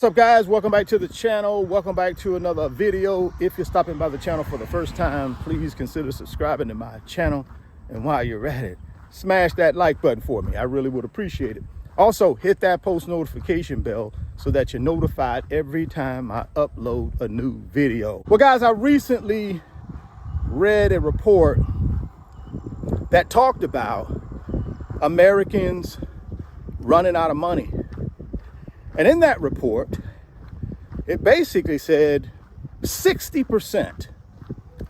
What's up, guys? Welcome back to the channel. Welcome back to another video. If you're stopping by the channel for the first time, please consider subscribing to my channel. And while you're at it, smash that like button for me. I really would appreciate it. Also, hit that post notification bell so that you're notified every time I upload a new video. Well, guys, I recently read a report that talked about Americans running out of money. And in that report, it basically said 60%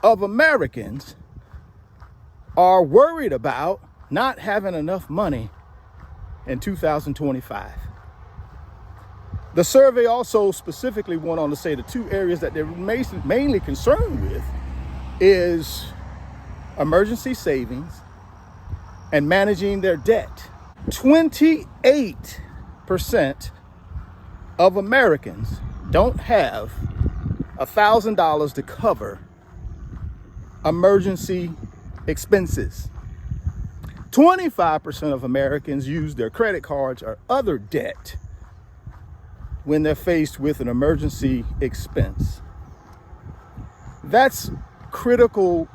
of Americans are worried about not having enough money in 2025. The survey also specifically went on to say the two areas that they're mainly concerned with is emergency savings and managing their debt. 28% of Americans don't have $1,000 to cover emergency expenses. 25% of Americans use their credit cards or other debt when they're faced with an emergency expense. That's critical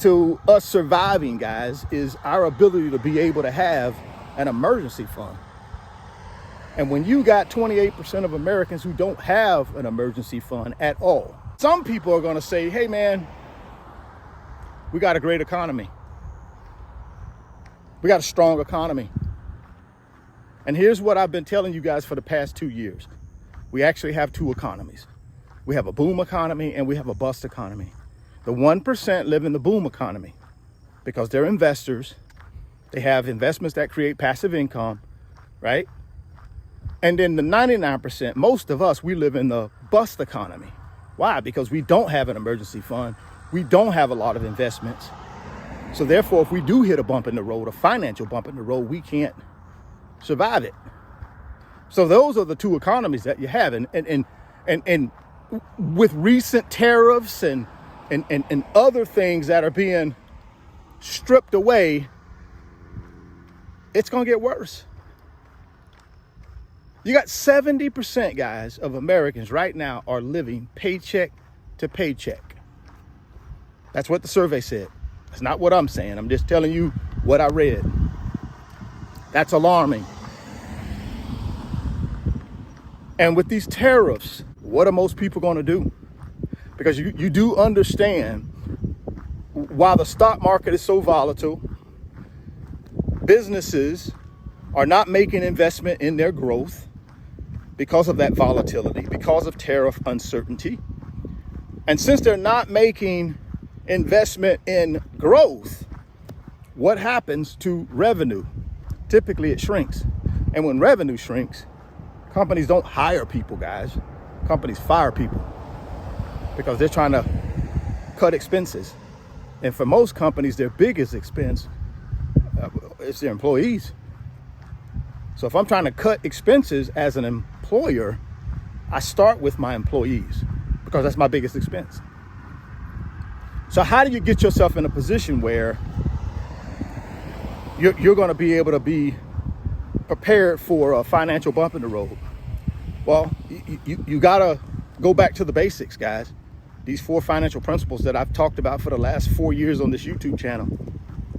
to us surviving, guys, is our ability to be able to have an emergency fund. And when you got 28% of Americans who don't have an emergency fund at all, some people are going to say, hey, man, we got a great economy. We got a strong economy. And here's what I've been telling you guys for the past 2 years. We actually have two economies. We have a boom economy and we have a bust economy. The 1% live in the boom economy because they're investors. They have investments that create passive income, right? And then the 99%, most of us, we live in the bust economy. Why? Because we don't have an emergency fund. We don't have a lot of investments. So therefore, if we do hit a bump in the road, a financial bump in the road, we can't survive it. So those are the two economies that you have. And with recent tariffs and other things that are being stripped away, it's going to get worse. You got 70%, guys, of Americans right now are living paycheck to paycheck. That's what the survey said. That's not what I'm saying. I'm just telling you what I read. That's alarming. And with these tariffs, what are most people going to do? Because you do understand, while the stock market is so volatile, businesses are not making investment in their growth because of that volatility, because of tariff uncertainty. And since they're not making investment in growth, what happens to revenue? Typically it shrinks. And when revenue shrinks, companies don't hire people, guys. Companies fire people because they're trying to cut expenses. And for most companies, their biggest expense is their employees. So if I'm trying to cut expenses as an employer, I start with my employees because that's my biggest expense. So how do you get yourself in a position where you're going to be able to be prepared for a financial bump in the road? Well, you got to go back to the basics, guys. These 4 financial principles that I've talked about for the last 4 years on this YouTube channel.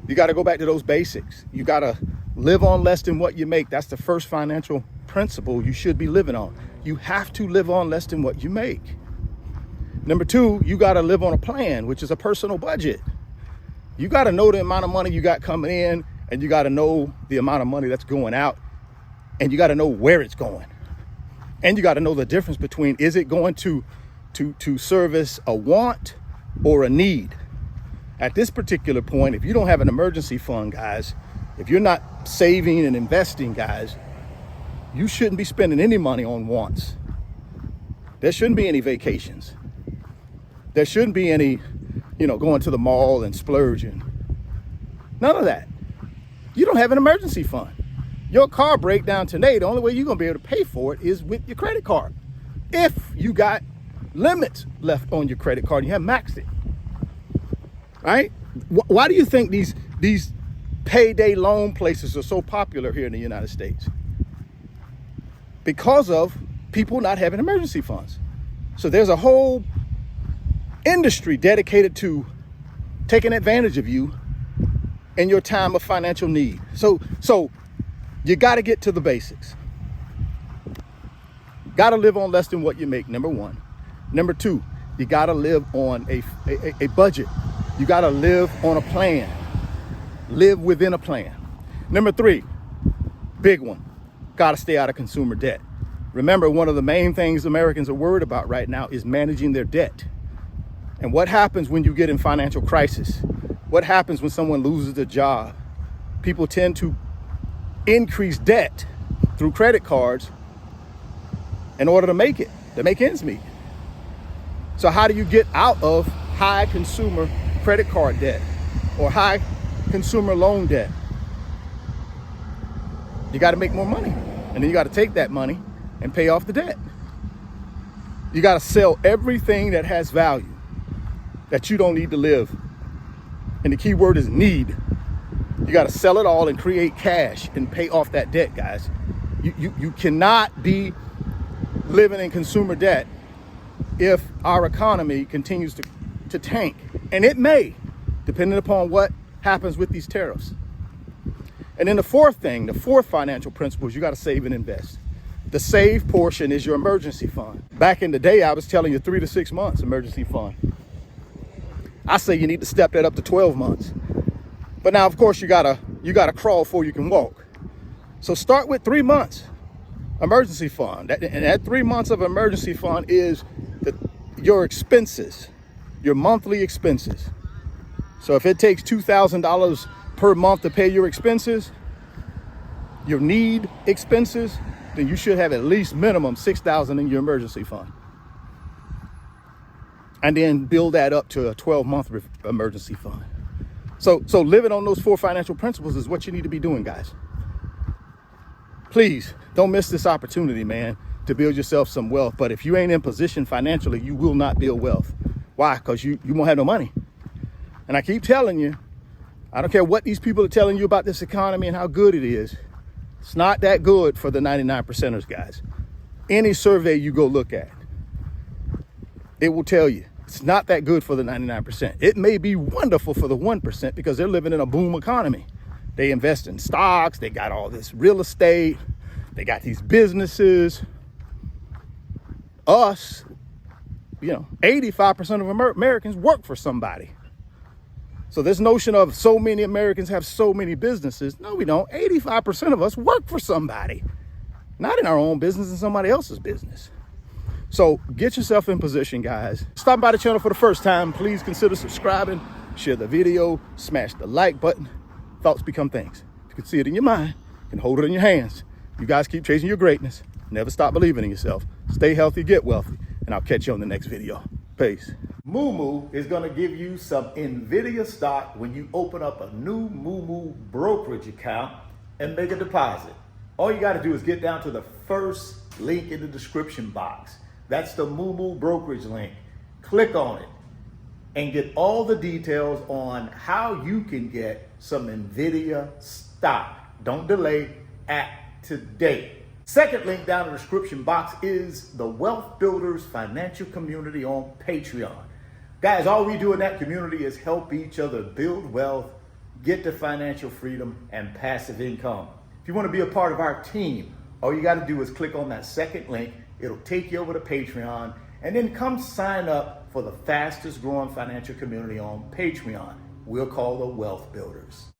You got to go back to those basics. You got to live on less than what you make. That's the first financial principle you should be living on. You have to live on less than what you make. Number 2, you got to live on a plan, which is a personal budget. You got to know the amount of money you got coming in, and you got to know the amount of money that's going out, and you got to know where it's going. And you got to know the difference between, is it going to service a want or a need? At this particular point, if you don't have an emergency fund, guys, if you're not saving and investing, guys, you shouldn't be spending any money on wants. There shouldn't be any vacations. There shouldn't be any, going to the mall and splurging. None of that. You don't have an emergency fund. Your car breakdown today, the only way you're going to be able to pay for it is with your credit card. If you got limits left on your credit card, you have maxed it. Right? Why do you think these payday loan places are so popular here in the United States? Because of people not having emergency funds. So there's a whole industry dedicated to taking advantage of you in your time of financial need. So you got to get to the basics. Got to live on less than what you make, number one. Number two, you got to live on a budget. You got to live on a plan. Live within a plan. Number three, big one, got to stay out of consumer debt. Remember, one of the main things Americans are worried about right now is managing their debt. And what happens when you get in financial crisis? What happens when someone loses their job? People tend to increase debt through credit cards in order to make ends meet. So how do you get out of high consumer credit card debt or high consumer loan debt? You got to make more money, and then you got to take that money and pay off the debt. You got to sell everything that has value that you don't need to live. And the key word is need. You got to sell it all and create cash and pay off that debt, guys. You cannot be living in consumer debt if our economy continues to tank. And it may, depending upon what happens with these tariffs. And then the fourth financial principle is you got to save and invest. The save portion is your emergency fund. Back in the day, I was telling you 3 to 6 months emergency fund. I say you need to step that up to 12 months. But now, of course, you gotta crawl before you can walk. So start with 3 months emergency fund. And that 3 months of emergency fund is your expenses, your monthly expenses. So if it takes $2,000 per month to pay your expenses, your need expenses, then you should have at least minimum $6,000 in your emergency fund. And then build that up to a 12-month emergency fund. So living on those 4 financial principles is what you need to be doing, guys. Please don't miss this opportunity, man, to build yourself some wealth. But if you ain't in position financially, you will not build wealth. Why? Because you won't have no money. And I keep telling you, I don't care what these people are telling you about this economy and how good it is. It's not that good for the 99%ers, guys. Any survey you go look at, it will tell you it's not that good for the 99%. It may be wonderful for the 1% because they're living in a boom economy. They invest in stocks. They got all this real estate. They got these businesses. Us, 85% of Americans work for somebody. So this notion of so many Americans have so many businesses, no, we don't. 85% of us work for somebody, not in our own business, in somebody else's business. So get yourself in position, guys. Stop by the channel for the first time. Please consider subscribing, share the video, smash the like button. Thoughts become things. You can see it in your mind, you can hold it in your hands. You guys keep chasing your greatness. Never stop believing in yourself. Stay healthy, get wealthy, and I'll catch you on the next video. Peace. Moomoo is going to give you some NVIDIA stock when you open up a new Moomoo brokerage account and make a deposit. All you got to do is get down to the first link in the description box. That's the Moomoo brokerage link. Click on it and get all the details on how you can get some NVIDIA stock. Don't delay, act today. Second link down in the description box is the Wealth Builders Financial Community on Patreon. Guys, all we do in that community is help each other build wealth, get to financial freedom and passive income. If you want to be a part of our team, all you got to do is click on that second link. It'll take you over to Patreon, and then come sign up for the fastest growing financial community on Patreon. We'll call the Wealth Builders.